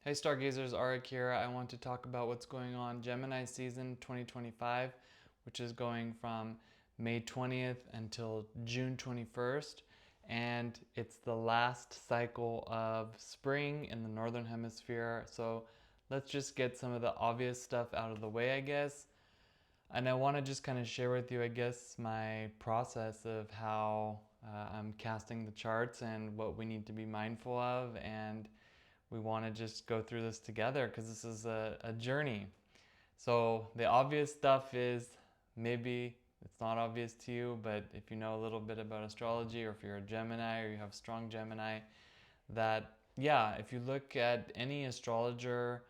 Hey Stargazers, Arik here. I want to talk about what's going on Gemini season 2025, which is going from May 20th until June 21st. And it's the last cycle of spring in the Northern Hemisphere. So let's just get some of the obvious stuff out of the way, I guess. And I want to just kind of share with you, I guess, my process of how I'm casting the charts and what we need to be mindful of. And we want to just go through this together because this is a journey. So the obvious stuff is, maybe it's not obvious to you, but if you know a little bit about astrology, or if you're a Gemini or you have strong Gemini, that yeah, if you look at any astrologer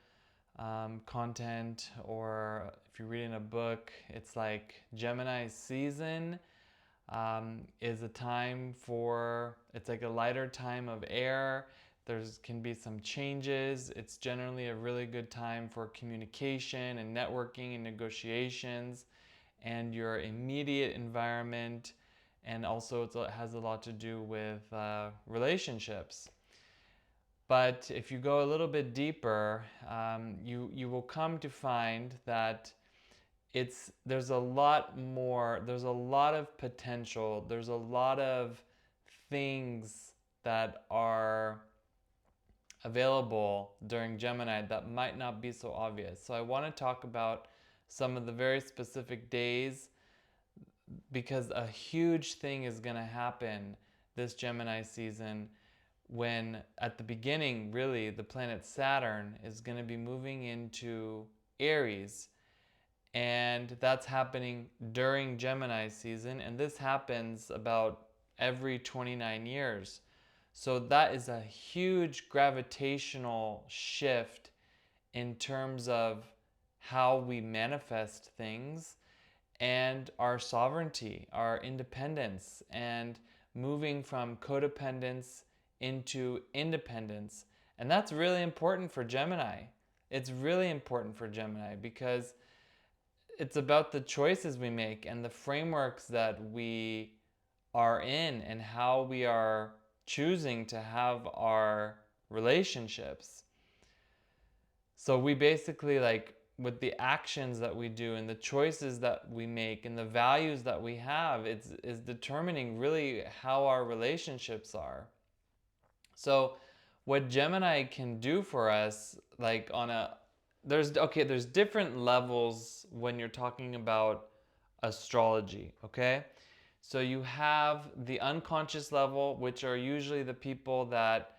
content, or if you're reading a book, it's like Gemini season is a time for, it's like a lighter time of air. There's can be some changes. It's generally a really good time for communication and networking and negotiations and your immediate environment. And also it has a lot to do with relationships. But if you go a little bit deeper, you will come to find that there's a lot more, there's a lot of potential, there's a lot of things that are available during Gemini that might not be so obvious. So I want to talk about some of the very specific days, because a huge thing is going to happen this Gemini season when at the beginning, really, the planet Saturn is going to be moving into Aries. And that's happening during Gemini season, and this happens about every 29 years. So that is a huge gravitational shift in terms of how we manifest things and our sovereignty, our independence, and moving from codependence into independence. And that's really important for Gemini. It's really important for Gemini because it's about the choices we make and the frameworks that we are in and how we are choosing to have our relationships. So we basically, like, with the actions that we do and the choices that we make and the values that we have, is determining really how our relationships are. So what Gemini can do for us, like on a, there's different levels when you're talking about astrology, okay? So you have the unconscious level, which are usually the people that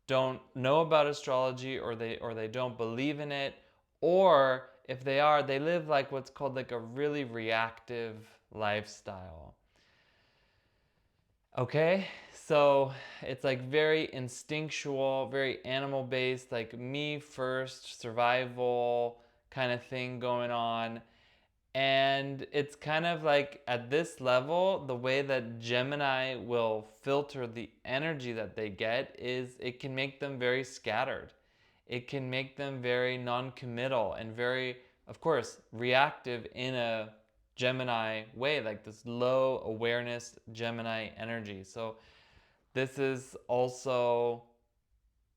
don't know about astrology, or they don't believe in it, or if they are, they live like what's called like a really reactive lifestyle. Okay, so it's like very instinctual, very animal based, like me first, survival kind of thing going on. And it's kind of like at this level, the way that Gemini will filter the energy that they get is it can make them very scattered. It can make them very non committal and very, of course, reactive in a Gemini way, like this low awareness Gemini energy. So this is also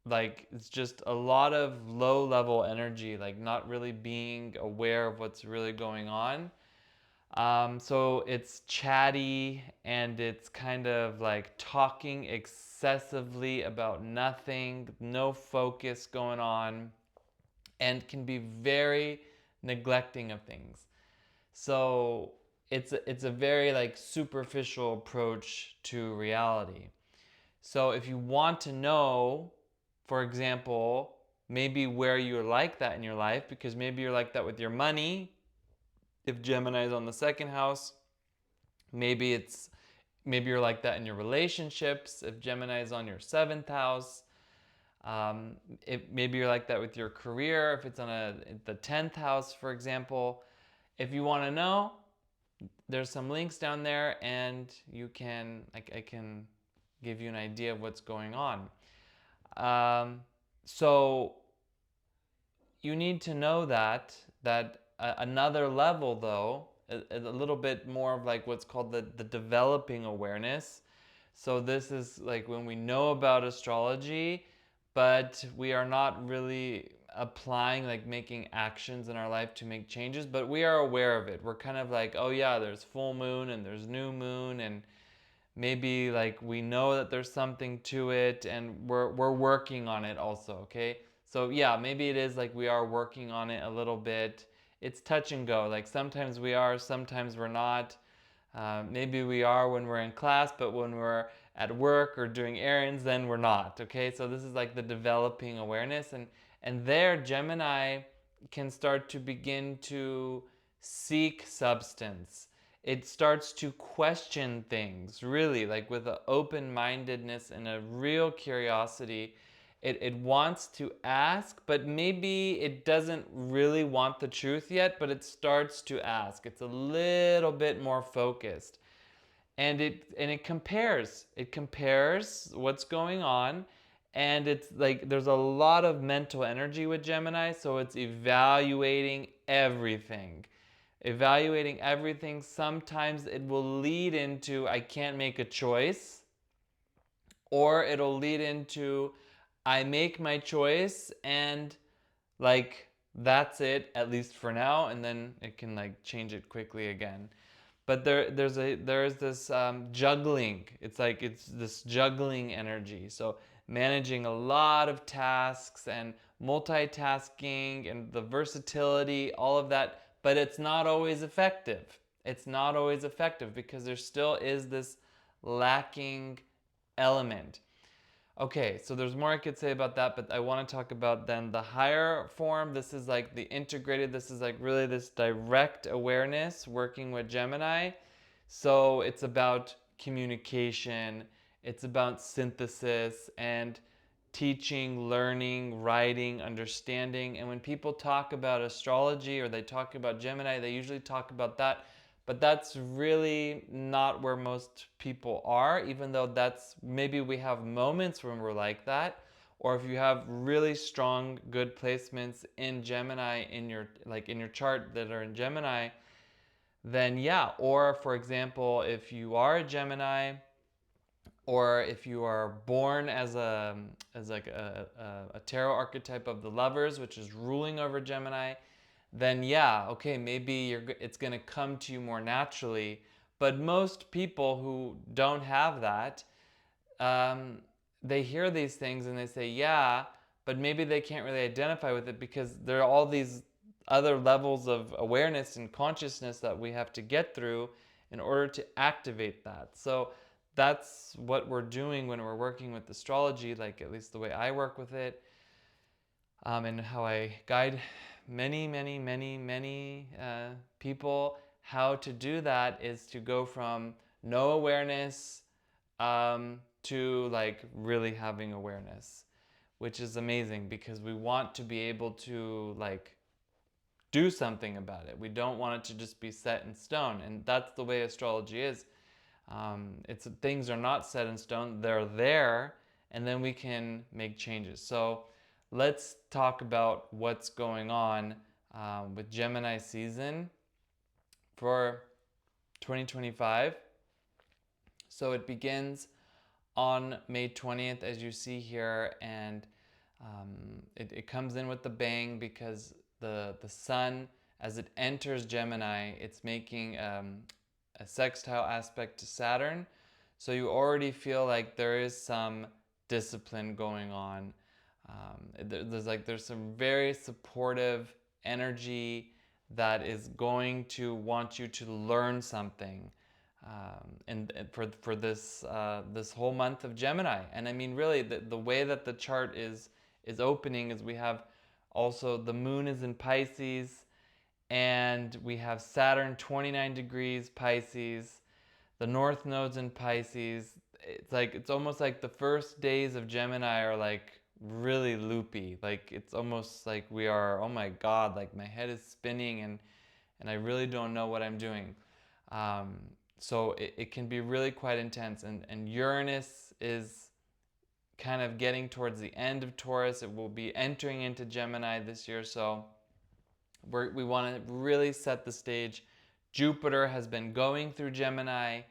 like, it's just a lot of low level energy, like not really being aware of what's really going on. So it's chatty and it's kind of like talking excessively about nothing, no focus going on, and can be very neglecting of things. So it's a very like superficial approach to reality. So if you want to know, for example, maybe where you're like that in your life, because maybe you're like that with your money, if Gemini is on the second house, maybe you're like that in your relationships if Gemini is on your seventh house. Maybe you're like that with your career if it's on the 10th house, for example. If you want to know, there's some links down there, and you can, like, I can give you an idea of what's going on. So you need to know that another level, though, a little bit more of like what's called the developing awareness. So this is like when we know about astrology, but we are not really applying, like making actions in our life to make changes, but we are aware of it. We're kind of like, oh yeah, there's full moon and there's new moon, and maybe like we know that there's something to it, and we're working on it also, okay? So yeah, maybe it is like we are working on it a little bit. It's touch and go. Like sometimes we are, sometimes we're not. Maybe we are when we're in class, but when we're at work or doing errands, then we're not. Okay, so this is like the developing awareness, and there Gemini can start to begin to seek substance. It starts to question things, really, like with an open-mindedness and a real curiosity. It wants to ask, but maybe it doesn't really want the truth yet, but it starts to ask. It's a little bit more focused. And it compares. It compares what's going on, and it's like there's a lot of mental energy with Gemini, so it's evaluating everything. Evaluating everything. Sometimes it will lead into I can't make a choice, or it'll lead into I make my choice and like that's it, at least for now, and then it can like change it quickly again. But there's this juggling. It's like it's this juggling energy. So managing a lot of tasks and multitasking and the versatility, all of that, but it's not always effective. It's not always effective because there still is this lacking element. Okay, so there's more I could say about that, but I want to talk about then the higher form. This is like the integrated, this is like really this direct awareness working with Gemini. So it's about communication, it's about synthesis and teaching, learning, writing, understanding. And when people talk about astrology or they talk about Gemini, they usually talk about that. But that's really not where most people are, even though that's maybe we have moments when we're like that. Or if you have really strong, good placements in Gemini in your chart that are in Gemini, then yeah. Or for example, if you are a Gemini, or if you are born as a tarot archetype of the lovers, which is ruling over Gemini, then yeah, okay, maybe it's going to come to you more naturally. But most people who don't have that, um, they hear these things and they say, yeah, but maybe they can't really identify with it because there are all these other levels of awareness and consciousness that we have to get through in order to activate that. So that's what we're doing when we're working with astrology, like at least the way I work with it, and how I guide many people. How to do that is to go from no awareness to like really having awareness, which is amazing because we want to be able to like do something about it. We don't want it to just be set in stone, and that's the way astrology is. It's things are not set in stone; they're there, and then we can make changes. So let's talk about what's going on with Gemini season for 2025. So it begins on May 20th, as you see here, and it comes in with the bang because the sun, as it enters Gemini, it's making a sextile aspect to Saturn. So you already feel like there is some discipline going on. There's some very supportive energy that is going to want you to learn something, and for this whole month of Gemini. And I mean, really, the way that the chart is opening is we have also the moon is in Pisces, and we have Saturn 29 degrees Pisces, the North Node's in Pisces. It's almost like the first days of Gemini are like really loopy. Like it's almost like we are, oh my God, like my head is spinning and I really don't know what I'm doing. Um, so it can be really quite intense. And Uranus is kind of getting towards the end of Taurus. It will be entering into Gemini this year. So we want to really set the stage. Jupiter has been going through Gemini,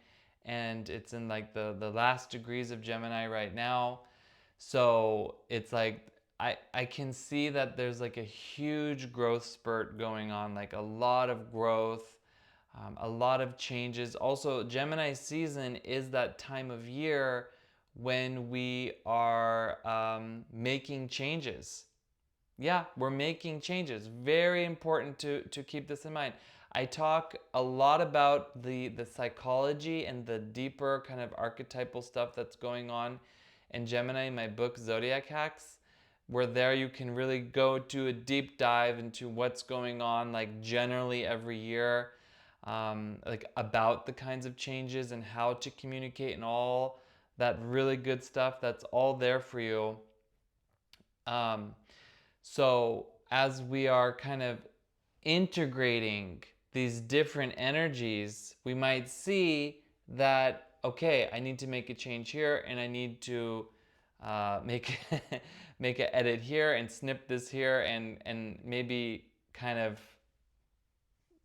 and it's in like the last degrees of Gemini right now. So it's like I can see that there's like a huge growth spurt going on, like a lot of growth, a lot of changes. Also, Gemini season is that time of year when we are making changes. Yeah, we're making changes. Very important to keep this in mind. I talk a lot about the psychology and the deeper kind of archetypal stuff that's going on in Gemini in my book Zodiac Hacks, where there you can really go to a deep dive into what's going on like generally every year, like about the kinds of changes and how to communicate and all that really good stuff. That's all there for you. Um, so, as we are kind of integrating these different energies, we might see that, okay, I need to make a change here and I need to make, make an edit here and snip this here and maybe kind of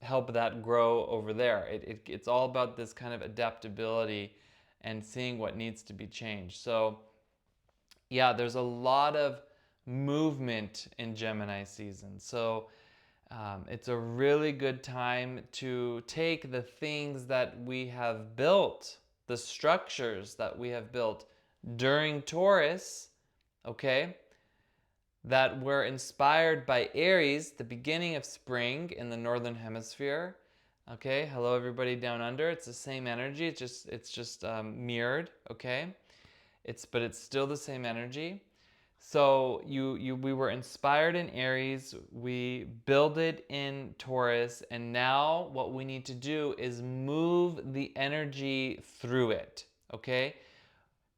help that grow over there. It's all about this kind of adaptability and seeing what needs to be changed. So, yeah, there's a lot of movement in Gemini season. So it's a really good time to take the things that we have built, the structures that we have built during Taurus, okay, that were inspired by Aries, the beginning of spring in the northern hemisphere. Okay, hello everybody down under. It's the same energy. It's just mirrored. Okay, but it's still the same energy. So we were inspired in Aries, we build it in Taurus, and now what we need to do is move the energy through it. Okay?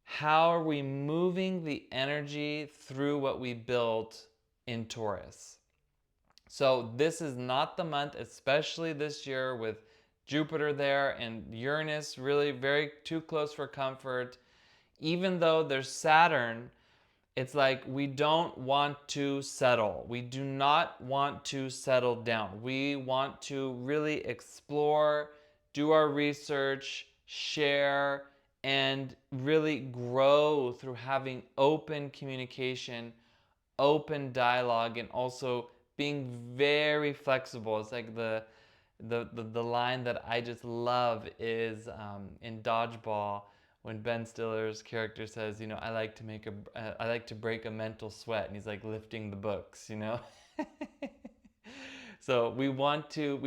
How are we moving the energy through what we built in Taurus? So this is not the month, especially this year with Jupiter there and Uranus really very too close for comfort. Even though there's Saturn, it's like we don't want to settle. We do not want to settle down. We want to really explore, do our research, share, and really grow through having open communication, open dialogue, and also being very flexible. It's like the line that I just love is in Dodgeball when Ben Stiller's character says, you know, I like to break a mental sweat, and he's like lifting the books, you know. So we want to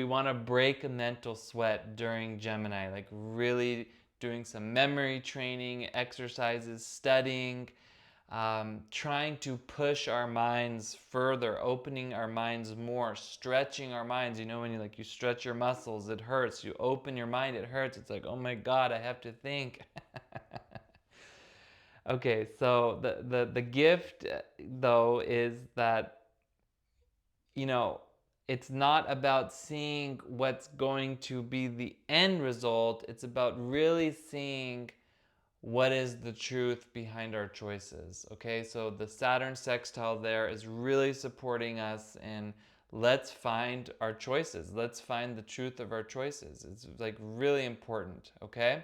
break a mental sweat during Gemini, like really doing some memory training, exercises, studying, trying to push our minds further, opening our minds more, stretching our minds. You know, when you stretch your muscles, it hurts. You open your mind, it hurts. It's like, oh my God, I have to think. Okay, so the gift though is that, you know, it's not about seeing what's going to be the end result. It's about really seeing what is the truth behind our choices. Okay, so the Saturn sextile there is really supporting us in let's find our choices. Let's find the truth of our choices. It's like really important. Okay,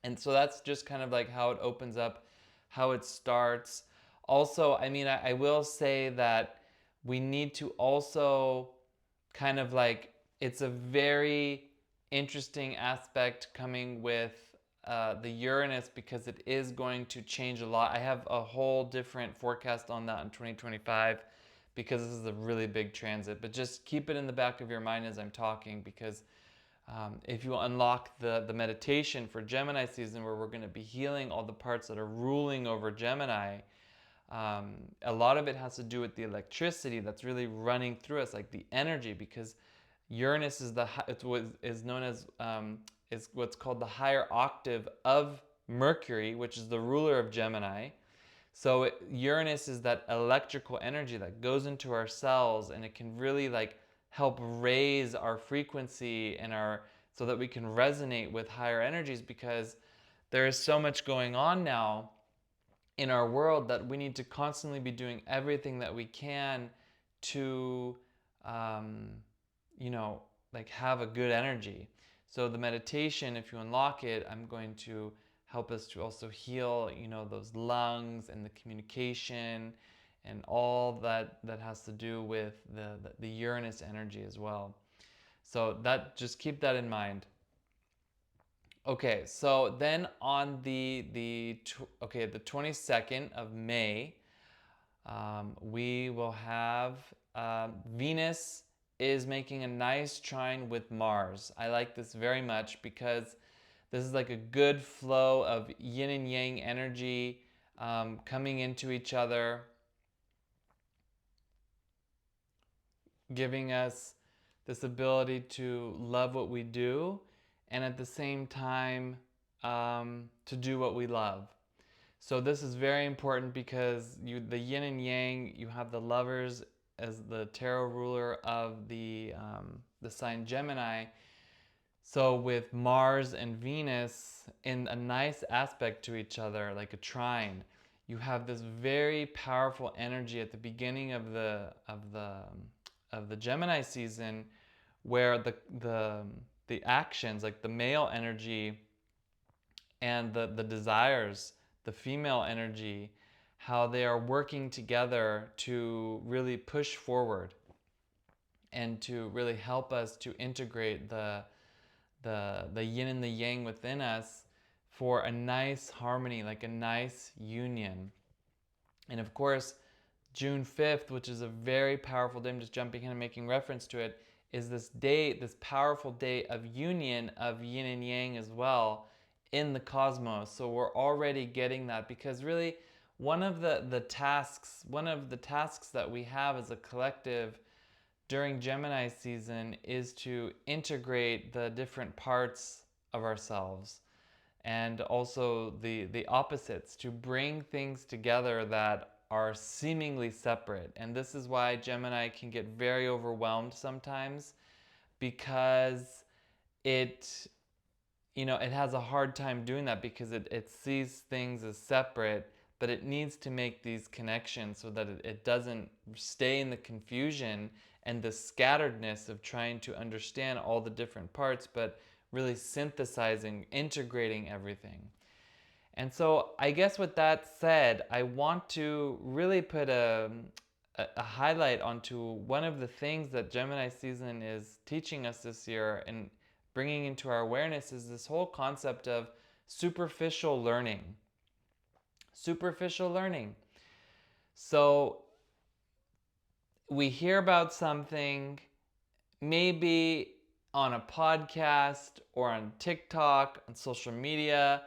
and so that's just kind of like how it opens up, how it starts. Also, I mean, I will say that we need to also kind of like, it's a very interesting aspect coming with the Uranus because it is going to change a lot. I have a whole different forecast on that in 2025 because this is a really big transit. But just keep it in the back of your mind as I'm talking, because if you unlock the meditation for Gemini season, where we're going to be healing all the parts that are ruling over Gemini, a lot of it has to do with the electricity that's really running through us, like the energy, because Uranus is is known as is what's called the higher octave of Mercury, which is the ruler of Gemini. So Uranus is that electrical energy that goes into our cells, and it can really like help raise our frequency and our, so that we can resonate with higher energies, because there is so much going on now in our world that we need to constantly be doing everything that we can to um, you know, like have a good energy. So the meditation, if you unlock it, I'm going to help us to also heal, you know, those lungs and the communication and all that has to do with the Uranus energy as well. So that, just keep that in mind. Okay, so then on the 22nd of May, we will have Venus is making a nice trine with Mars. I like this very much because this is like a good flow of yin and yang energy coming into each other, giving us this ability to love what we do and at the same time to do what we love. So this is very important because the yin and yang, you have the lovers as the tarot ruler of the sign Gemini. So with Mars and Venus in a nice aspect to each other, like a trine, you have this very powerful energy at the beginning of the Gemini season, where the actions, like the male energy and the desires, the female energy, how they are working together to really push forward and to really help us to integrate the yin and the yang within us for a nice harmony, like a nice union. And of course, June 5th, which is a very powerful day, I'm just jumping in and making reference to it, is this day, this powerful day of union of yin and yang as well in the cosmos. So we're already getting that, because really one of the tasks that we have as a collective during Gemini season is to integrate the different parts of ourselves, and also the opposites, to bring things together that are seemingly separate. And this is why Gemini can get very overwhelmed sometimes, because it it has a hard time doing that, because it sees things as separate, but it needs to make these connections so that it doesn't stay in the confusion and the scatteredness of trying to understand all the different parts, but really synthesizing, integrating everything. And so I guess with that said, I want to really put a highlight onto one of the things that Gemini season is teaching us this year and bringing into our awareness, is this whole concept of superficial learning. Superficial learning. So we hear about something, maybe on a podcast or on TikTok, on social media.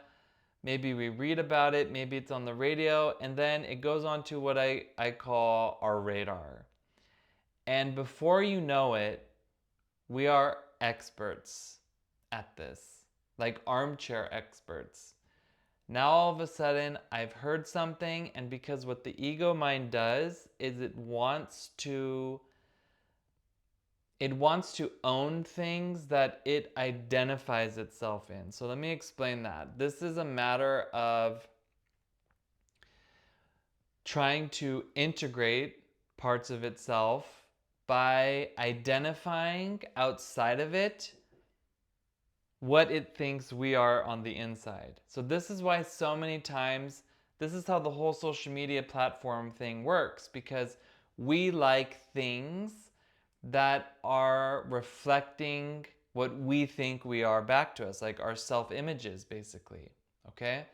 Maybe we read about it, maybe it's on the radio, and then it goes on to what I call our radar. And before you know it, we are experts at this, like armchair experts. Now all of a sudden I've heard something, and because what the ego mind does is it wants to own things that it identifies itself in. So let me explain that. This is a matter of trying to integrate parts of itself by identifying outside of it what it thinks we are on the inside. So this is why so many times, this is how the whole social media platform thing works, because we like things that are reflecting what we think we are back to us, like our self-images, basically, okay?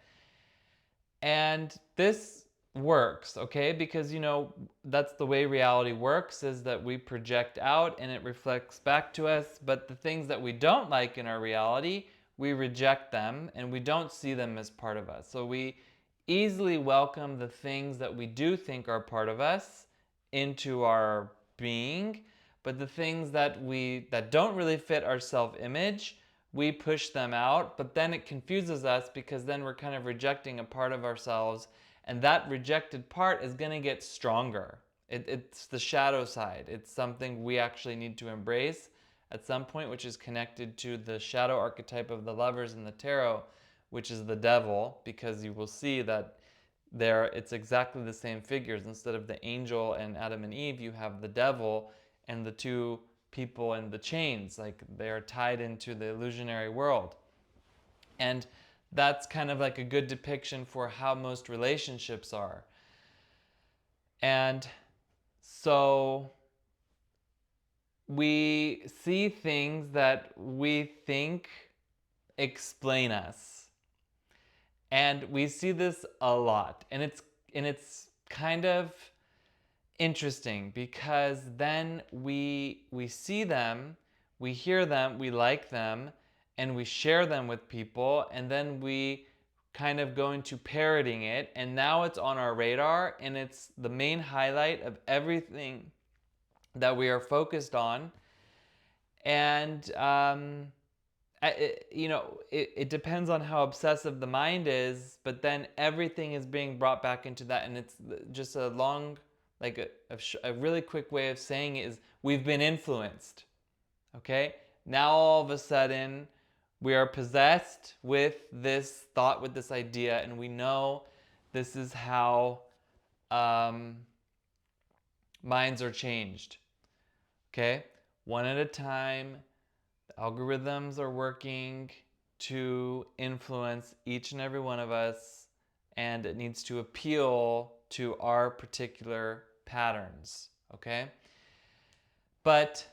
And this works, okay? Because, that's the way reality works, is that we project out and it reflects back to us. But the things that we don't like in our reality, we reject them and we don't see them as part of us. So we easily welcome the things that we do think are part of us into our being, but the things that don't really fit our self-image, we push them out. But then it confuses us, because then we're kind of rejecting a part of ourselves, and that rejected part is going to get stronger. It's the shadow side. It's something we actually need to embrace at some point, which is connected to the shadow archetype of the lovers in the tarot, which is the devil, because you will see that it's exactly the same figures. Instead of the angel and Adam and Eve, you have the devil and the two people in the chains, like they are tied into the illusionary world. And that's kind of like a good depiction for how most relationships are. And so we see things that we think explain us. And we see this a lot. And it's kind of interesting because then we see them, we hear them, we like them, and we share them with people, and then we kind of go into parroting it, and now it's on our radar, and it's the main highlight of everything that we are focused on. And it depends on how obsessive the mind is, but then everything is being brought back into that, and it's just a long, like a really quick way of saying it is we've been influenced. Okay, now all of a sudden we are possessed with this thought, with this idea, and we know this is how minds are changed. Okay, one at a time. Algorithms are working to influence each and every one of us, and it needs to appeal to our particular patterns, okay? But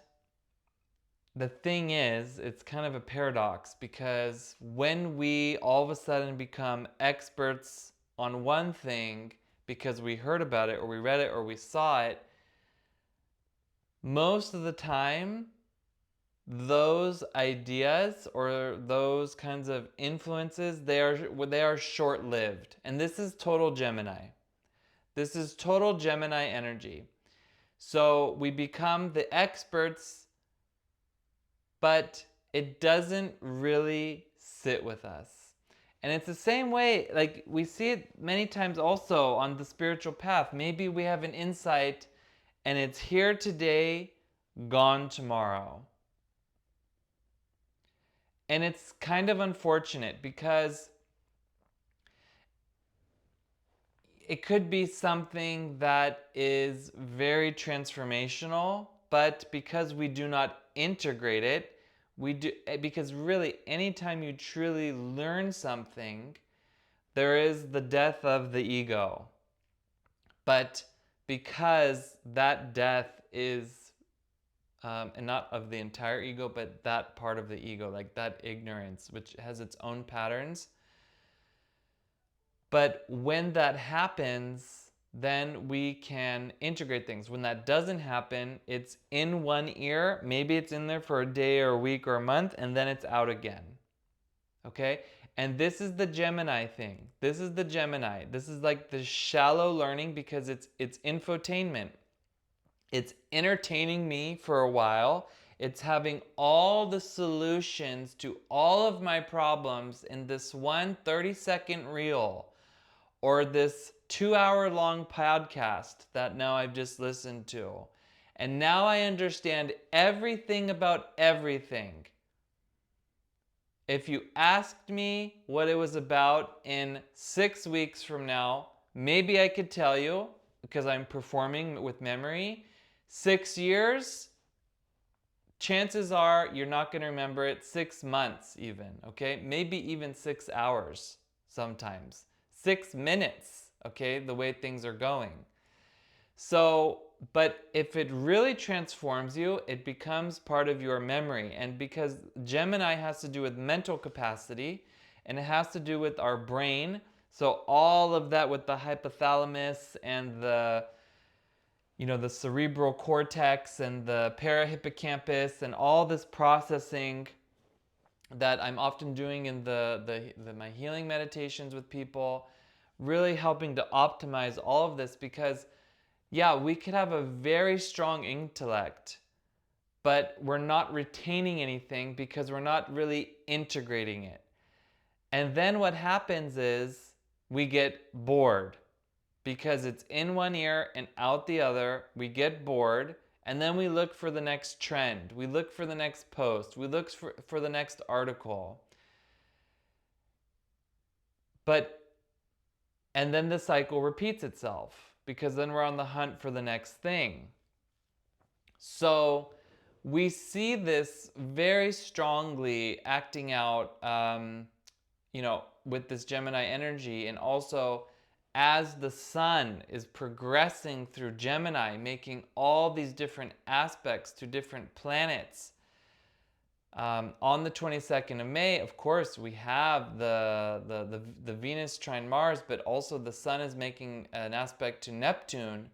the thing is, it's kind of a paradox, because when we all of a sudden become experts on one thing because we heard about it or we read it or we saw it, most of the time those ideas or those kinds of influences, they are short-lived. And this is total Gemini. This is total Gemini energy. So we become the experts, but it doesn't really sit with us. And it's the same way, like we see it many times also on the spiritual path. Maybe we have an insight and it's here today, gone tomorrow. And it's kind of unfortunate because it could be something that is very transformational, but because we do not integrate it, because really anytime you truly learn something, there is the death of the ego. But because that death is and not of the entire ego, but that part of the ego, like that ignorance, which has its own patterns. But when that happens, then we can integrate things. When that doesn't happen, it's in one ear, maybe it's in there for a day or a week or a month, and then it's out again. Okay? And this is the Gemini thing. This is the Gemini. This is like the shallow learning because it's infotainment. It's entertaining me for a while. It's having all the solutions to all of my problems in this one 30-second reel or this 2-hour long podcast that now I've just listened to. And now I understand everything about everything. If you asked me what it was about in 6 weeks from now, maybe I could tell you because I'm performing with memory. 6 years, chances are you're not going to remember it. 6 months even, okay? Maybe even 6 hours sometimes. 6 minutes, okay, the way things are going. So, but if it really transforms you, it becomes part of your memory. And because Gemini has to do with mental capacity, and it has to do with our brain, so all of that with the hypothalamus and the cerebral cortex and the parahippocampus and all this processing that I'm often doing in my healing meditations with people, really helping to optimize all of this because, yeah, we could have a very strong intellect, but we're not retaining anything because we're not really integrating it. And then what happens is we get bored. Because it's in one ear and out the other, we get bored, and then we look for the next trend. We look for the next post. We look for the next article. And then the cycle repeats itself, because then we're on the hunt for the next thing. So we see this very strongly acting out, with this Gemini energy, and also as the sun is progressing through Gemini, making all these different aspects to different planets. On the 22nd of May, of course, we have the Venus trine Mars, but also the sun is making an aspect to Neptune,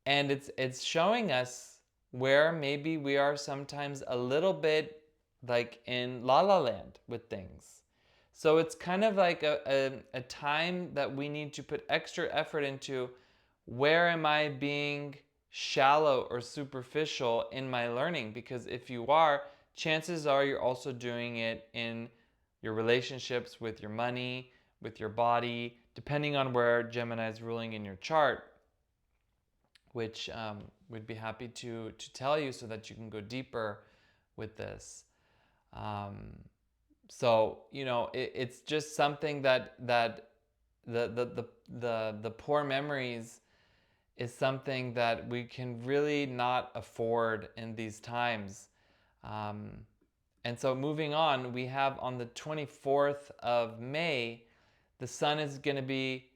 and it's showing us where maybe we are sometimes a little bit like in la la land with things. So it's kind of like a time that we need to put extra effort into. Where am I being shallow or superficial in my learning? Because if you are, chances are you're also doing it in your relationships with your money, with your body, depending on where Gemini is ruling in your chart, which we'd be happy to tell you so that you can go deeper with this. So it's just something that the poor memories is something that we can really not afford in these times. And so moving on, we have on the 24th of May, the sun is going to be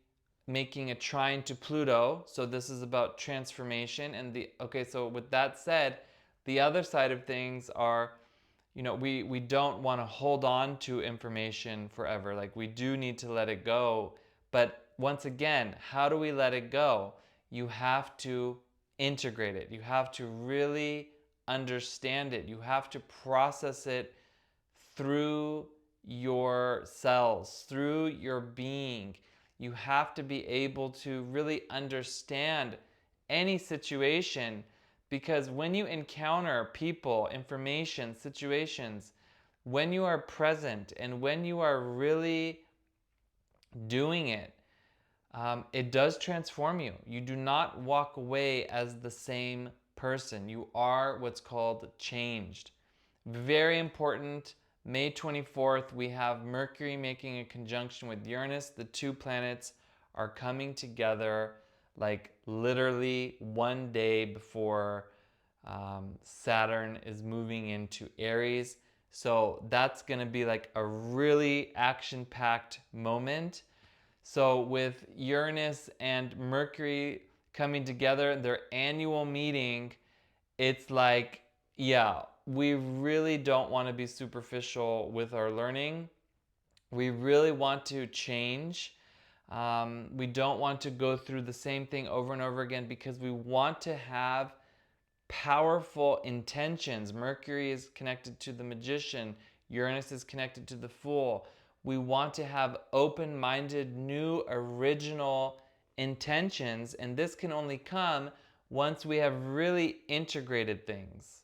making a trine to Pluto. So this is about transformation. And so with that said, the other side of things are, we don't want to hold on to information forever. Like, we do need to let it go. But once again, how do we let it go? You have to integrate it. You have to really understand it. You have to process it through your cells, through your being. You have to be able to really understand any situation, because when you encounter people, information, situations, when you are present and when you are really doing it, it does transform you. You do not walk away as the same person. You are what's called changed. Very important. May 24th, we have Mercury making a conjunction with Uranus. The two planets are coming together like literally one day before Saturn is moving into Aries. So that's going to be like a really action-packed moment. So with Uranus and Mercury coming together, their annual meeting, it's like, yeah, we really don't want to be superficial with our learning. We really want to change. We don't want to go through the same thing over and over again, because we want to have powerful intentions. Mercury is connected to the magician. Uranus is connected to the fool. We want to have open-minded, new, original intentions, and this can only come once we have really integrated things.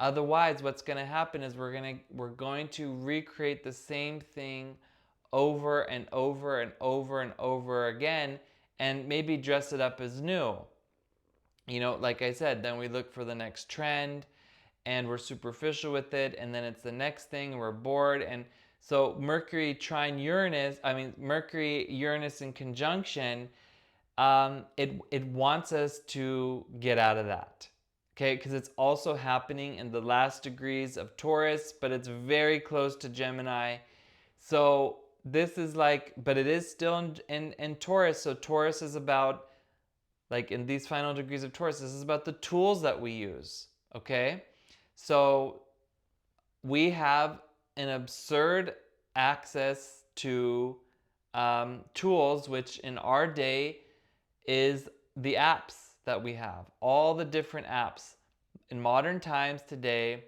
Otherwise, what's going to happen is we're going to recreate the same thing over and over and over and over again, and maybe dress it up as new. Like I said, then we look for the next trend and we're superficial with it, and then it's the next thing and we're bored. And so Mercury Uranus in conjunction, it wants us to get out of that. Okay, because it's also happening in the last degrees of Taurus, but it's very close to Gemini. So this is like, but it is still in Taurus. So Taurus is about, like in these final degrees of Taurus, this is about the tools that we use, okay? So we have an absurd access to tools, which in our day is the apps that we have, all the different apps. In modern times today,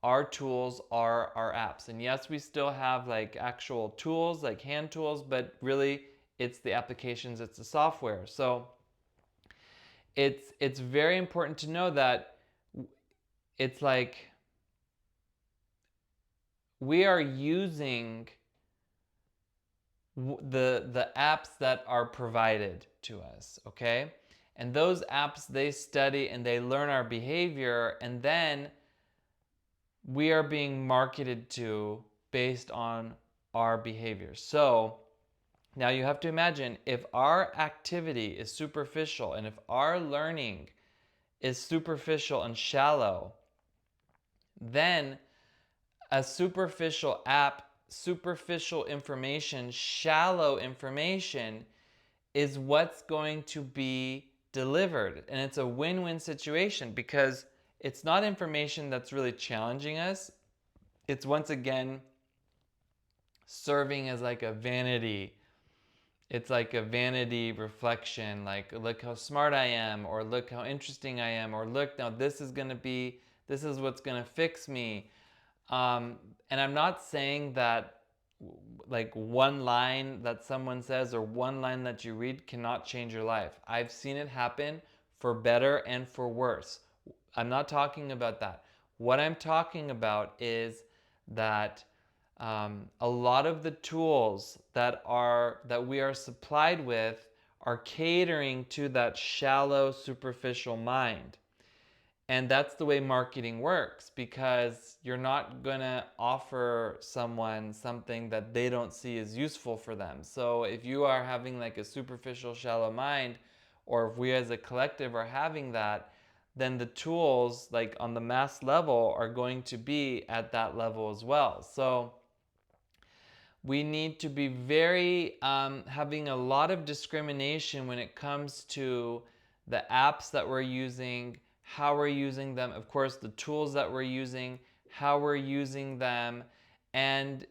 our tools are our apps. And yes, we still have like actual tools, like hand tools, but really it's the applications, it's the software. So it's very important to know that it's like we are using the apps that are provided to us, okay? And those apps, they study and they learn our behavior, and then we are being marketed to based on our behavior. So now you have to imagine, if our activity is superficial and if our learning is superficial and shallow, then a superficial app superficial information, shallow information is what's going to be delivered. And it's a win-win situation because it's not information that's really challenging us. It's once again serving as like a vanity. It's like a vanity reflection, like look how smart I am, or look how interesting I am, or look now this is what's gonna fix me. And I'm not saying that like one line that someone says or one line that you read cannot change your life. I've seen it happen for better and for worse. I'm not talking about that. What I'm talking about is that a lot of the tools that we are supplied with are catering to that shallow, superficial mind. And that's the way marketing works, because you're not going to offer someone something that they don't see as useful for them. So if you are having like a superficial, shallow mind, or if we as a collective are having that, then the tools like on the mass level are going to be at that level as well. So we need to be very having a lot of discrimination when it comes to the apps that we're using, how we're using them, of course the tools that we're using, how we're using them, and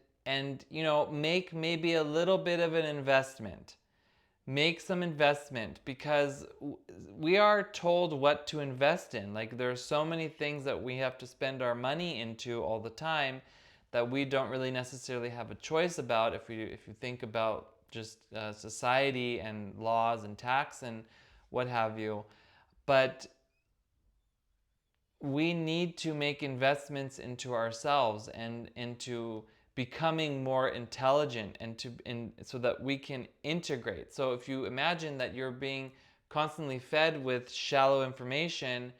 you know, make maybe a little bit of an investment. Make some investment, because we are told what to invest in. Like there are so many things that we have to spend our money into all the time that we don't really necessarily have a choice about if you think about just society and laws and tax and what have you. But we need to make investments into ourselves and into becoming more intelligent, and so that we can integrate. So if you imagine that you're being constantly fed with shallow information,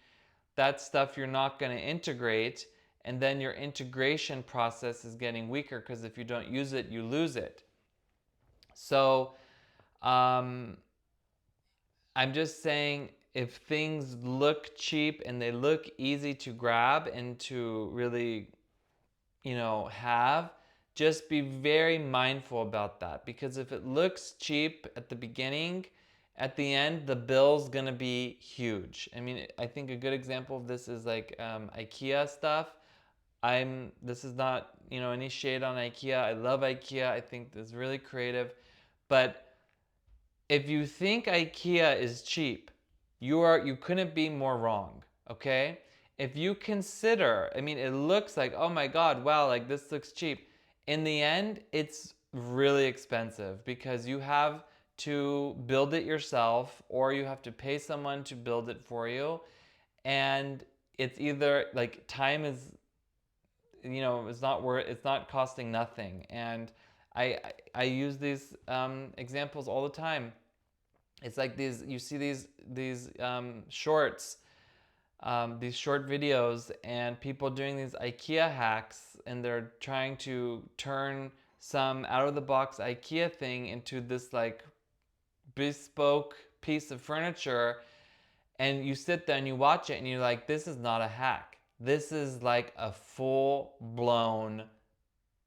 that's stuff you're not going to integrate, and then your integration process is getting weaker, because if you don't use it, you lose it. So um, I'm just saying, if things look cheap and they look easy to grab and to really, you know, have, just be very mindful about that. Because if it looks cheap at the beginning, at the end, the bill's gonna be huge. I mean, I think a good example of this is like IKEA stuff. This is not, you know, any shade on IKEA. I love IKEA. I think it's really creative. But if you think IKEA is cheap, you couldn't be more wrong, okay? If you consider, I mean, it looks like, oh my God, wow, like this looks cheap. In the end, it's really expensive, because you have to build it yourself, or you have to pay someone to build it for you. And it's either like time is, you know, it's not costing nothing. And I use these examples all the time. It's like you see these shorts, these short videos, and people doing these IKEA hacks, and they're trying to turn some out of the box IKEA thing into this like bespoke piece of furniture. And you sit there and you watch it and you're like, this is not a hack. This is like a full blown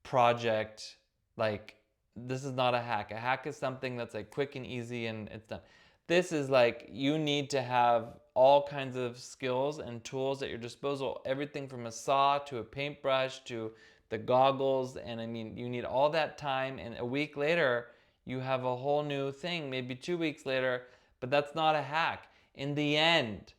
project. Like, this is not a hack. A hack is something that's like quick and easy and it's done. This is like, you need to have all kinds of skills and tools at your disposal, everything from a saw to a paintbrush to the goggles. And I mean, you need all that time, and a week later you have a whole new thing, maybe 2 weeks later. But that's not a hack. In the end,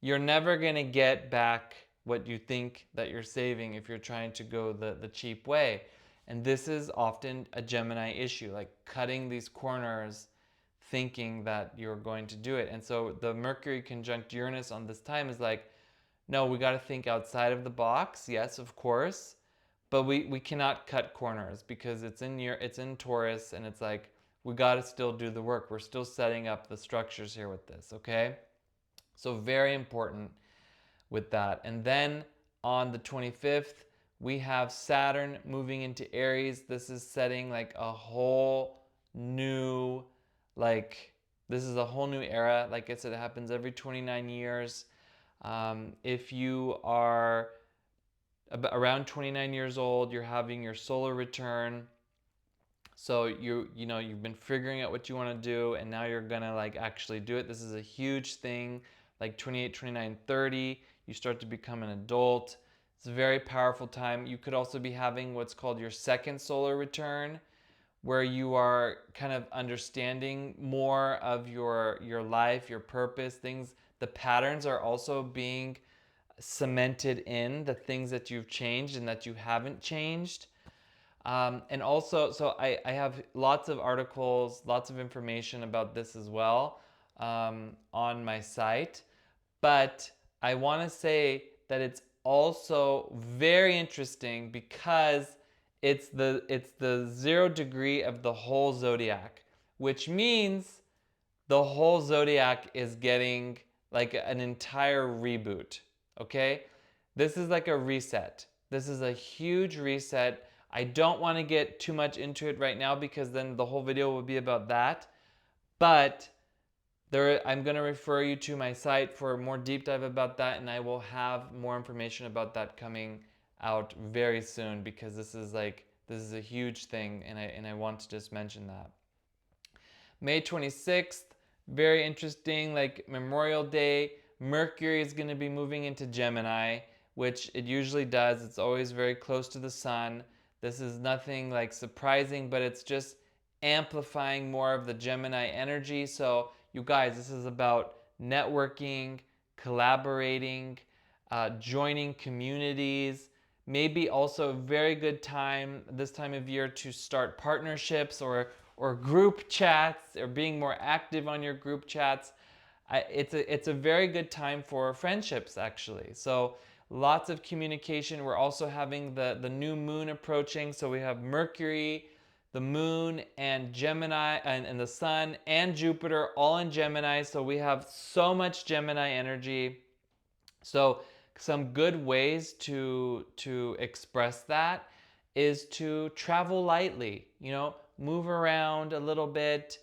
you're never going to get back what you think that you're saving if you're trying to go the cheap way. And this is often a Gemini issue, like cutting these corners thinking that you're going to do it. And so the Mercury conjunct Uranus on this time is like, no, we got to think outside of the box. Yes, of course. But we cannot cut corners, because it's in Taurus, and it's like, we got to still do the work. We're still setting up the structures here with this, okay? So very important with that. And then on the 25th, we have Saturn moving into Aries. This is setting like a whole new, like, this is a whole new era. Like I said, it happens every 29 years. If you are around 29 years old, you're having your solar return. So you've been figuring out what you want to do, and now you're gonna like actually do it. This is a huge thing. Like 28, 29, 30, you start to become an adult. It's a very powerful time. You could also be having what's called your second solar return, where you are kind of understanding more of your life, your purpose, things. The patterns are also being cemented in, the things that you've changed and that you haven't changed. And also, so I have lots of articles, lots of information about this as well, on my site. But I want to say that it's also very interesting because it's the 0 degree of the whole zodiac, which means the whole zodiac is getting like an entire reboot. Okay, this is like a reset. This is a huge reset. I don't want to get too much into it right now because then the whole video will be about that. But I'm going to refer you to my site for a more deep dive about that, and I will have more information about that coming out very soon, because this is a huge thing, and I want to just mention that. May 26th, very interesting, like Memorial Day. Mercury is going to be moving into Gemini, which it usually does. It's always very close to the sun. This is nothing like surprising, but it's just amplifying more of the Gemini energy. So you guys, this is about networking, collaborating, joining communities. Maybe also a very good time this time of year to start partnerships or group chats, or being more active on your group chats. It's a very good time for friendships, actually. So lots of communication. We're also having the new moon approaching. So we have Mercury, the moon, and Gemini, and the sun and Jupiter all in Gemini. So we have so much Gemini energy. So some good ways to express that is to travel lightly, move around a little bit,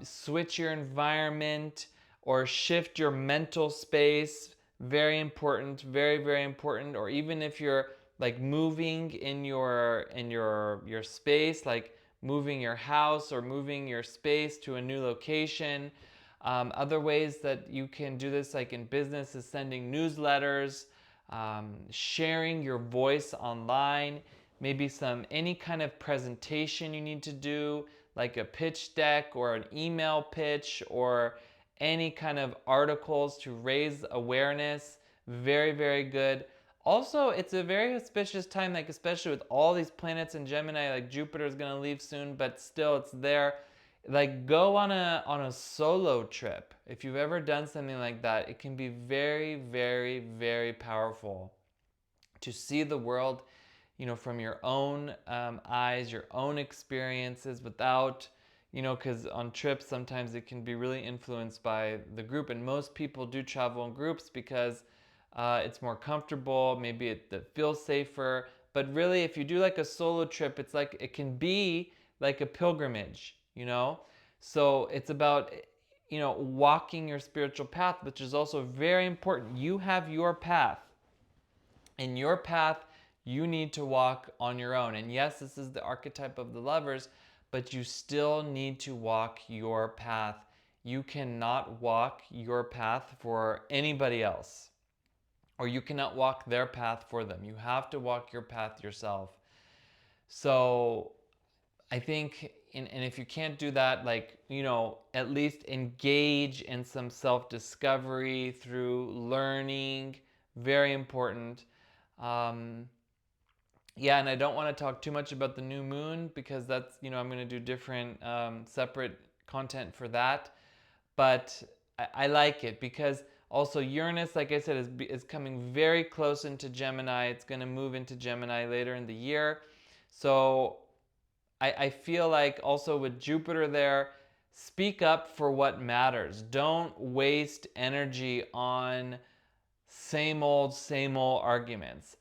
switch your environment, or shift your mental space. Very important, very, very important. Or even if you're like moving in your space, like moving your house or moving your space to a new location. Other ways that you can do this, like in business, is sending newsletters, sharing your voice online, maybe any kind of presentation you need to do, like a pitch deck or an email pitch, or any kind of articles to raise awareness. Very, very good. Also, it's a very auspicious time, like especially with all these planets in Gemini. Like Jupiter is going to leave soon, but still it's there. Like go on a solo trip. If you've ever done something like that, it can be very, very, very powerful to see the world, from your own eyes, your own experiences, without, because on trips sometimes it can be really influenced by the group, and most people do travel in groups because it's more comfortable. Maybe it feels safer. But really, if you do like a solo trip, it's like it can be like a pilgrimage. So it's about walking your spiritual path, which is also very important. You have your path. In your path, you need to walk on your own. And yes, this is the archetype of the lovers, but you still need to walk your path. You cannot walk your path for anybody else, or you cannot walk their path for them. You have to walk your path yourself. So I think, and if you can't do that, like, at least engage in some self-discovery through learning. Very important. Yeah, and I don't want to talk too much about the new moon, because that's, I'm going to do different separate content for that. But I like it because also Uranus, like I said, is coming very close into Gemini. It's going to move into Gemini later in the year. So I feel like also with Jupiter there, speak up for what matters. Don't waste energy on same old arguments.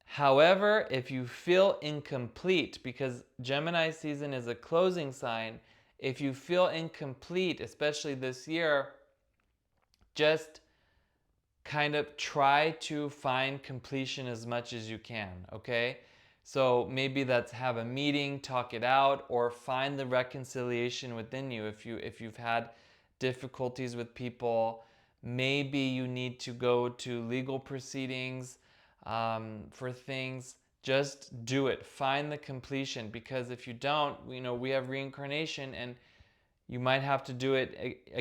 However, if you feel incomplete, because Gemini season is a closing sign, if you feel incomplete, especially this year, just kind of try to find completion as much as you can, okay? So maybe that's have a meeting, talk it out, or find the reconciliation within you. If you've had difficulties with people, maybe you need to go to legal proceedings for things. Just do it. Find the completion, because if you don't, we have reincarnation, and you might have to do it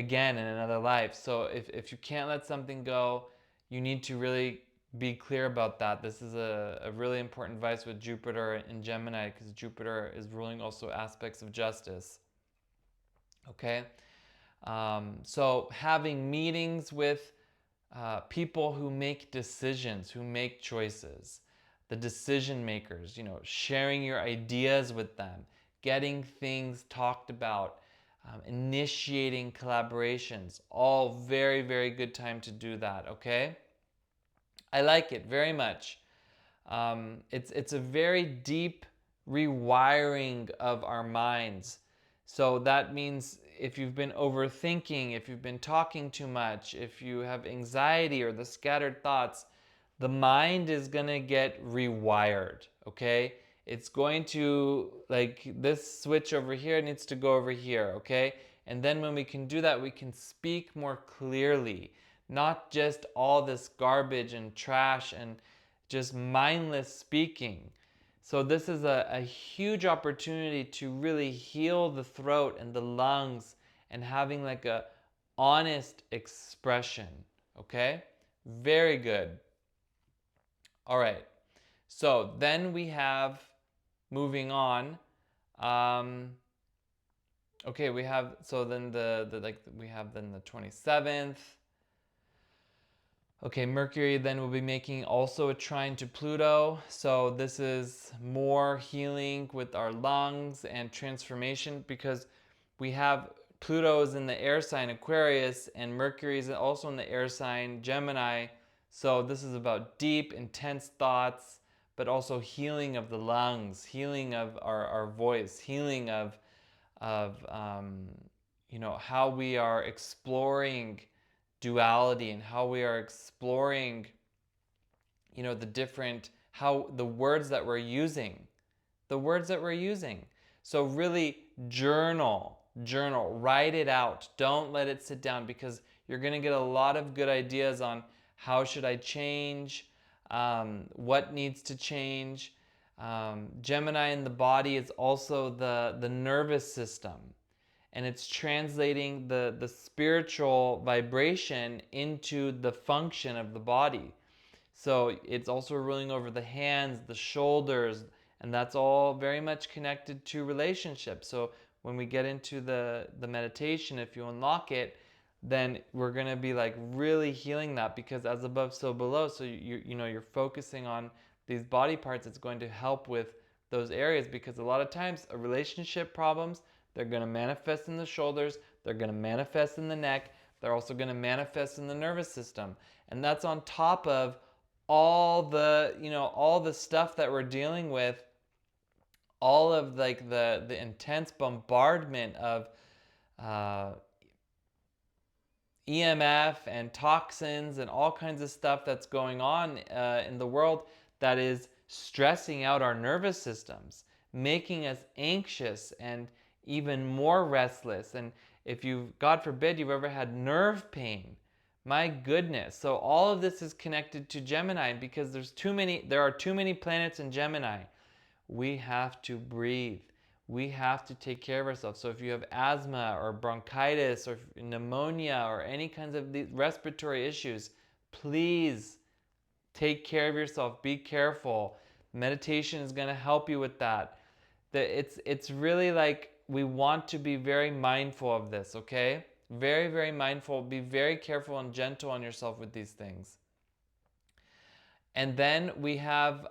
again in another life. So if you can't let something go, you need to really be clear about that. This is a really important advice with Jupiter in Gemini, because Jupiter is ruling also aspects of justice. Okay? So having meetings with people who make decisions, who make choices, the decision makers, sharing your ideas with them, getting things talked about, initiating collaborations, all very, very good time to do that, okay? I like it very much. It's a very deep rewiring of our minds. So that means if you've been overthinking, if you've been talking too much, if you have anxiety or the scattered thoughts, the mind is going to get rewired, okay? It's going to, like, this switch over here needs to go over here, okay? And then when we can do that, we can speak more clearly, not just all this garbage and trash and just mindless speaking. So this is a huge opportunity to really heal the throat and the lungs, and having like a honest expression, okay? Very good. All right. So then we have, moving on, okay, we have, so then we have then the 27th. Okay, Mercury then will be making also a trine to Pluto. So this is more healing with our lungs and transformation, because we have Pluto is in the air sign Aquarius, and Mercury is also in the air sign Gemini. So this is about deep, intense thoughts, but also healing of the lungs, healing of our voice, healing of how we are exploring duality, and how we are exploring the different, how the words that we're using, so really journal, write it out, don't let it sit down, because you're going to get a lot of good ideas on how should I change, what needs to change. Gemini in the body is also the nervous system, and it's translating the spiritual vibration into the function of the body. So it's also ruling over the hands, the shoulders, and that's all very much connected to relationships. So when we get into the meditation, if you unlock it, then we're going to be like really healing that, because as above so below. So you're focusing on these body parts. It's going to help with those areas, because a lot of times a relationship problems, they're going to manifest in the shoulders, they're going to manifest in the neck, they're also going to manifest in the nervous system. And that's on top of all the stuff that we're dealing with, all of like the intense bombardment of uh, EMF and toxins and all kinds of stuff that's going on in the world, that is stressing out our nervous systems, making us anxious and even more restless. And if you, God forbid, you've ever had nerve pain, my goodness. So all of this is connected to Gemini, because there are too many planets in Gemini. We have to breathe. We have to take care of ourselves. So if you have asthma or bronchitis or pneumonia or any kinds of these respiratory issues, please take care of yourself. Be careful. Meditation is going to help you with that. It's really like, we want to be very mindful of this, okay? Very, very mindful. Be very careful and gentle on yourself with these things. And then we have,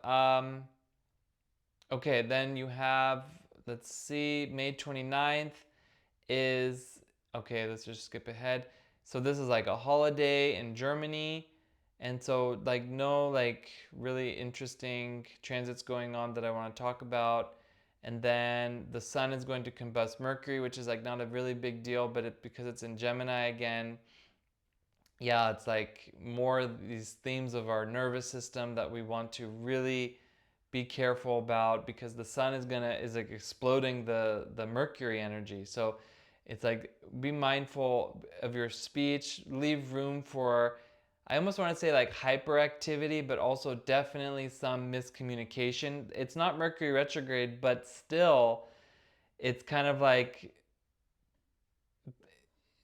okay, then you have, let's see, May 29th is, okay, let's just skip ahead. So this is like a holiday in Germany. And so like no like really interesting transits going on that I want to talk about. And then the sun is going to combust Mercury, which is like not a really big deal, but because it's in Gemini again. yeah, it's like more these themes of our nervous system that we want to really be careful about, because the sun is like exploding the Mercury energy. So it's like, be mindful of your speech, leave room for, I almost want to say like hyperactivity, but also definitely some miscommunication. It's not Mercury retrograde, but still it's kind of like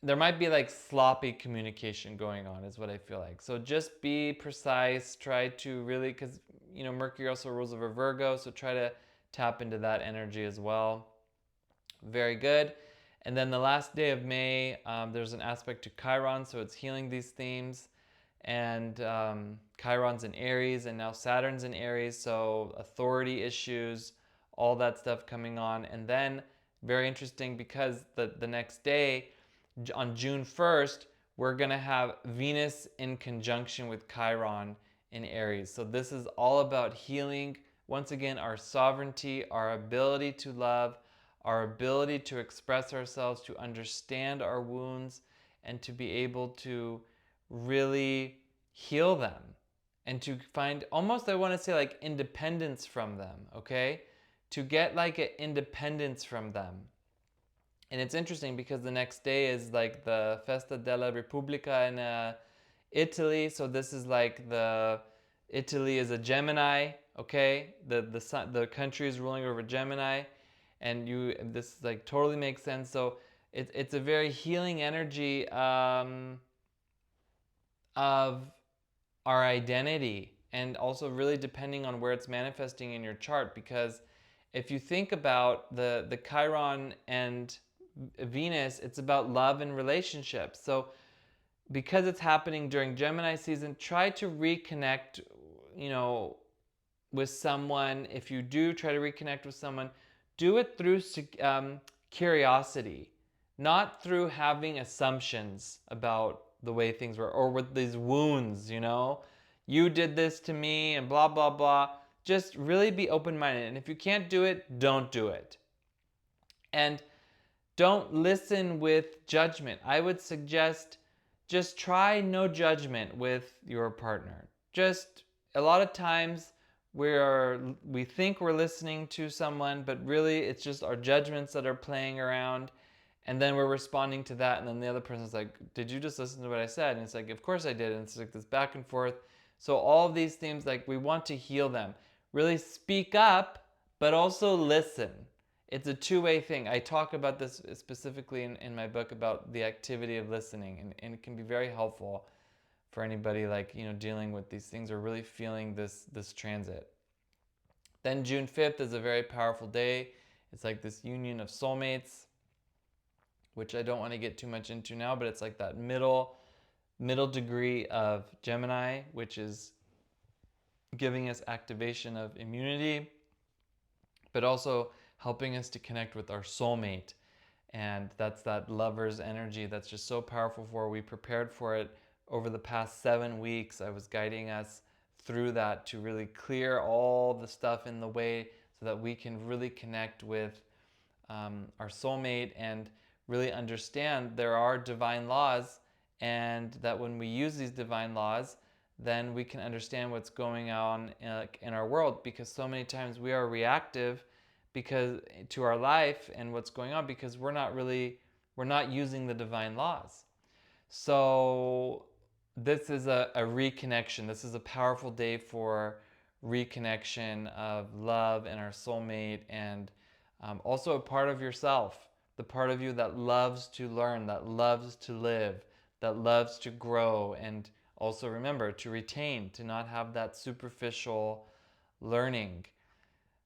there might be like sloppy communication going on, is what I feel like. So just be precise, try to really, because Mercury also rules over Virgo, so try to tap into that energy as well. Very good. And then the last day of May, there's an aspect to Chiron, so it's healing these themes. And Chiron's in Aries, and now Saturn's in Aries, so authority issues, all that stuff coming on. And then, very interesting, because the next day, on June 1st, we're going to have Venus in conjunction with Chiron in Aries. So this is all about healing, once again, our sovereignty, our ability to love, our ability to express ourselves, to understand our wounds, and to be able to really heal them and to find almost, I want to say, like independence from them, okay? To get like an independence from them. And it's interesting because the next day is like the Festa della Repubblica in Italy. So this is like Italy is a Gemini, okay? The country is ruling over Gemini, and this like totally makes sense. So it's a very healing energy of our identity, and also really depending on where it's manifesting in your chart, because if you think about the Chiron and Venus, it's about love and relationships. So because it's happening during Gemini season, try to reconnect, you know, with someone. If you do try to reconnect with someone, do it through curiosity, not through having assumptions about the way things were, or with these wounds, you did this to me and blah, blah, blah. Just really be open minded. And if you can't do it, don't do it. And don't listen with judgment. I would suggest just try no judgment with your partner. Just a lot of times we think we're listening to someone, but really it's just our judgments that are playing around, and then we're responding to that, and then the other person's like, did you just listen to what I said? And it's like, of course I did. And it's like this back and forth. So all of these themes, like, we want to heal them. Really speak up, but also listen. It's a two-way thing. I talk about this specifically in my book about the activity of listening, and it can be very helpful for anybody, like, dealing with these things or really feeling this transit. Then June 5th is a very powerful day. It's like this union of soulmates, which I don't want to get too much into now, but it's like that middle degree of Gemini, which is giving us activation of immunity, but also helping us to connect with our soulmate. And that's that lover's energy that's just so powerful we prepared for it over the past 7 weeks. I was guiding us through that to really clear all the stuff in the way so that we can really connect with our soulmate and really understand there are divine laws, and that when we use these divine laws, then we can understand what's going on in our world, because so many times we are reactive because to our life and what's going on, because we're not using the divine laws. So this is a reconnection. This is a powerful day for reconnection of love and our soulmate, and also a part of yourself, the part of you that loves to learn, that loves to live, that loves to grow, and also remember to retain, to not have that superficial learning.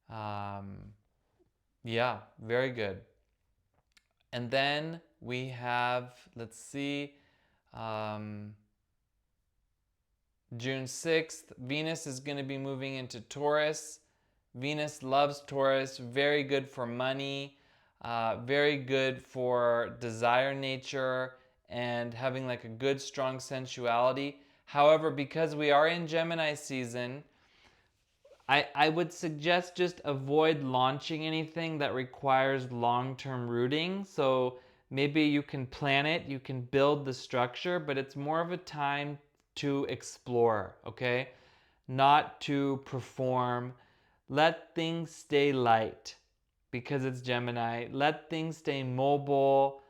Um, yeah, very good. And then we have, let's see, um, June 6th, Venus is going to be moving into Taurus. Venus loves Taurus, very good for money, very good for desire nature and having like a good, strong sensuality. However, because we are in Gemini season, I would suggest just avoid launching anything that requires long-term rooting. So maybe you can plan it, you can build the structure, but it's more of a time to explore, okay? Not to perform. Let things stay light because it's Gemini. Let things stay mobile,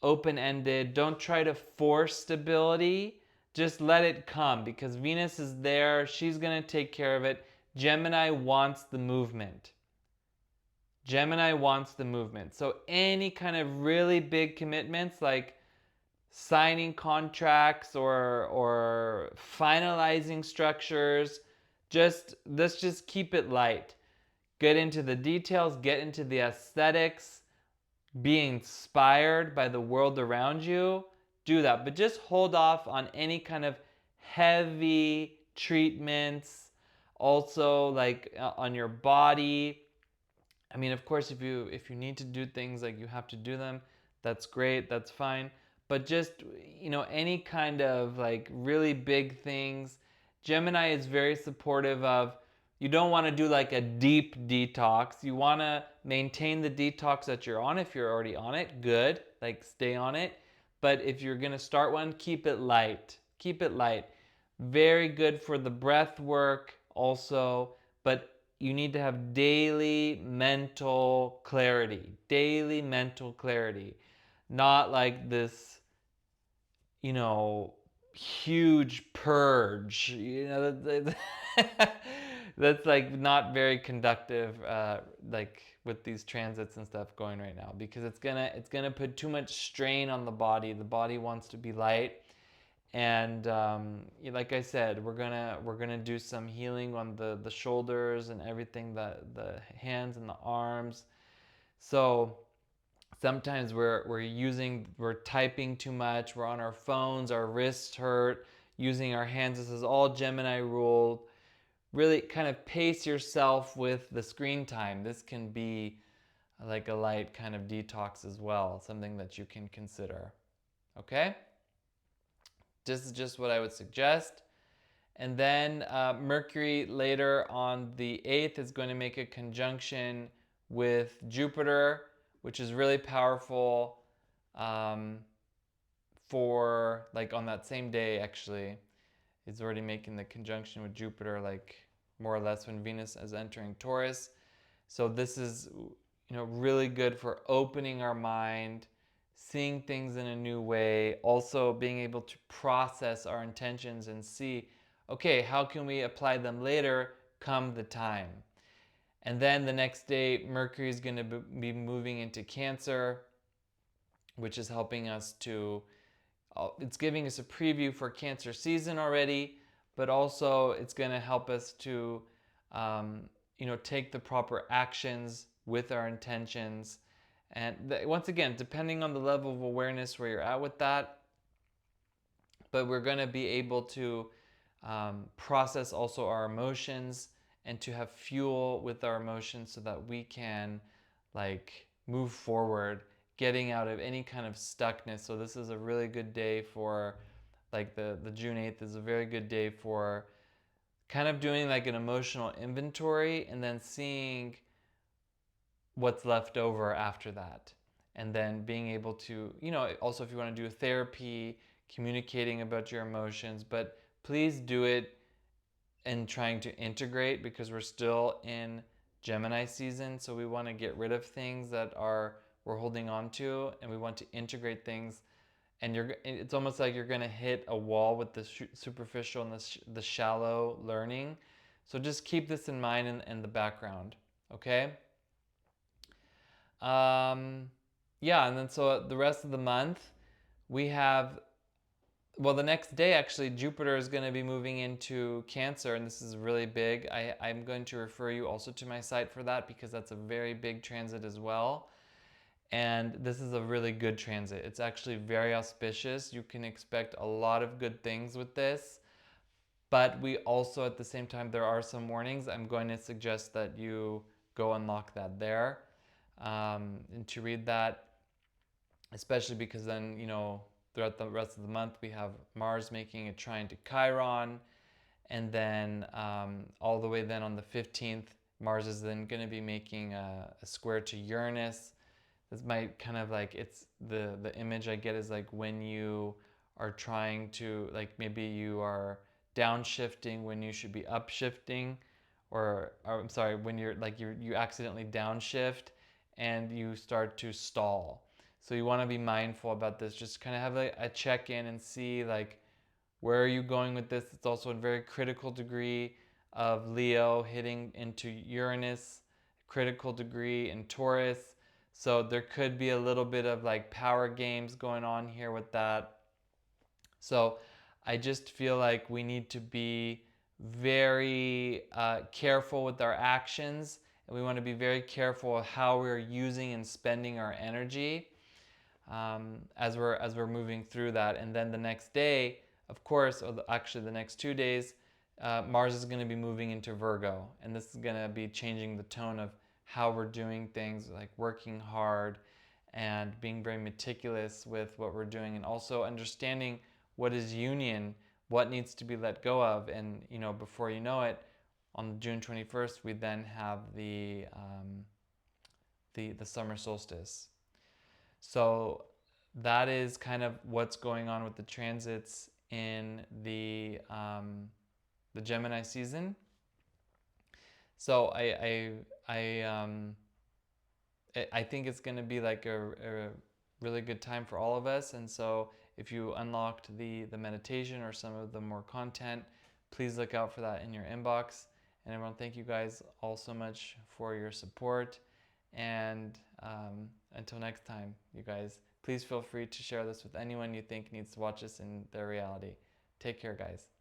open ended. Don't try to force stability. Just let it come because Venus is there. She's going to take care of it. Gemini wants the movement. Gemini wants the movement. So any kind of really big commitments like signing contracts or finalizing structures, let's just keep it light. Get into the details, get into the aesthetics, be inspired by the world around you. Do that, but just hold off on any kind of heavy treatments. Also, like on your body. I mean, of course, if you need to do things like you have to do them, that's great, that's fine. But just, any kind of like really big things, Gemini is very supportive of. You don't want to do like a deep detox. You want to maintain the detox that you're on. If you're already on it, good, like stay on it. But if you're going to start one, keep it light. Keep it light. Very good for the breath work also, but you need to have daily mental clarity. Daily mental clarity. Not like this, huge purge. That's like not very conductive, like with these transits and stuff going right now, because it's gonna put too much strain on the body. The body wants to be light, and like I said, we're gonna do some healing on the shoulders and everything, the hands and the arms. So sometimes we're typing too much, we're on our phones, our wrists hurt, using our hands. This is all Gemini rule. Really kind of pace yourself with the screen time. This can be like a light kind of detox as well, something that you can consider. Okay? This is just what I would suggest. And then Mercury later on the 8th is going to make a conjunction with Jupiter, which is really powerful um, for, like, on that same day, actually. It's already making the conjunction with Jupiter, like, more or less when Venus is entering Taurus. So this is, really good for opening our mind, seeing things in a new way, also being able to process our intentions and see, okay, how can we apply them later come the time. And then the next day, Mercury is going to be moving into Cancer, which is helping us to, it's giving us a preview for Cancer season already, but also it's going to help us to, take the proper actions with our intentions. And once again, depending on the level of awareness where you're at with that, but we're going to be able to process also our emotions and to have fuel with our emotions so that we can like move forward, getting out of any kind of stuckness. So this is a really good day for, like, the June 8th is a very good day for kind of doing like an emotional inventory and then seeing what's left over after that. And then being able to, also if you want to do therapy, communicating about your emotions, but please do it and trying to integrate, because we're still in Gemini season. So we want to get rid of things that we're holding on to, and we want to integrate things. And it's almost like you're going to hit a wall with the superficial and the shallow learning. So just keep this in mind in the background. Okay. Yeah, and then so the rest of the month we have, well, the next day actually Jupiter is going to be moving into Cancer, and this is really big. I'm going to refer you also to my site for that, because that's a very big transit as well. And this is a really good transit. It's actually very auspicious. You can expect a lot of good things with this. But we also, at the same time, there are some warnings. I'm going to suggest that you go unlock that there, and to read that, especially because then, throughout the rest of the month, we have Mars making a trine to Chiron. And then all the way then on the 15th, Mars is then going to be making a square to Uranus. this might kind of like, it's the image I get is like when you are trying to, like maybe you are downshifting when you should be upshifting, or I'm sorry, when you're like you accidentally downshift and you start to stall. So you want to be mindful about this. Just kind of have a check-in and see like, where are you going with this? It's also a very critical degree of Leo hitting into Uranus, critical degree in Taurus. So there could be a little bit of like power games going on here with that. So I just feel like we need to be very careful with our actions, and we want to be very careful of how we're using and spending our energy as we're moving through that. And then the next day, of course, or actually the next 2 days, Mars is going to be moving into Virgo, and this is going to be changing the tone of how we're doing things, like working hard and being very meticulous with what we're doing, and also understanding what is union, what needs to be let go of. And before you know it, on June 21st, we then have the summer solstice. So that is kind of what's going on with the transits in the Gemini season. So I think it's going to be like a really good time for all of us. And so if you unlocked the meditation or some of the more content, please look out for that in your inbox. And I want to thank you guys all so much for your support. And until next time, you guys, please feel free to share this with anyone you think needs to watch this in their reality. Take care, guys.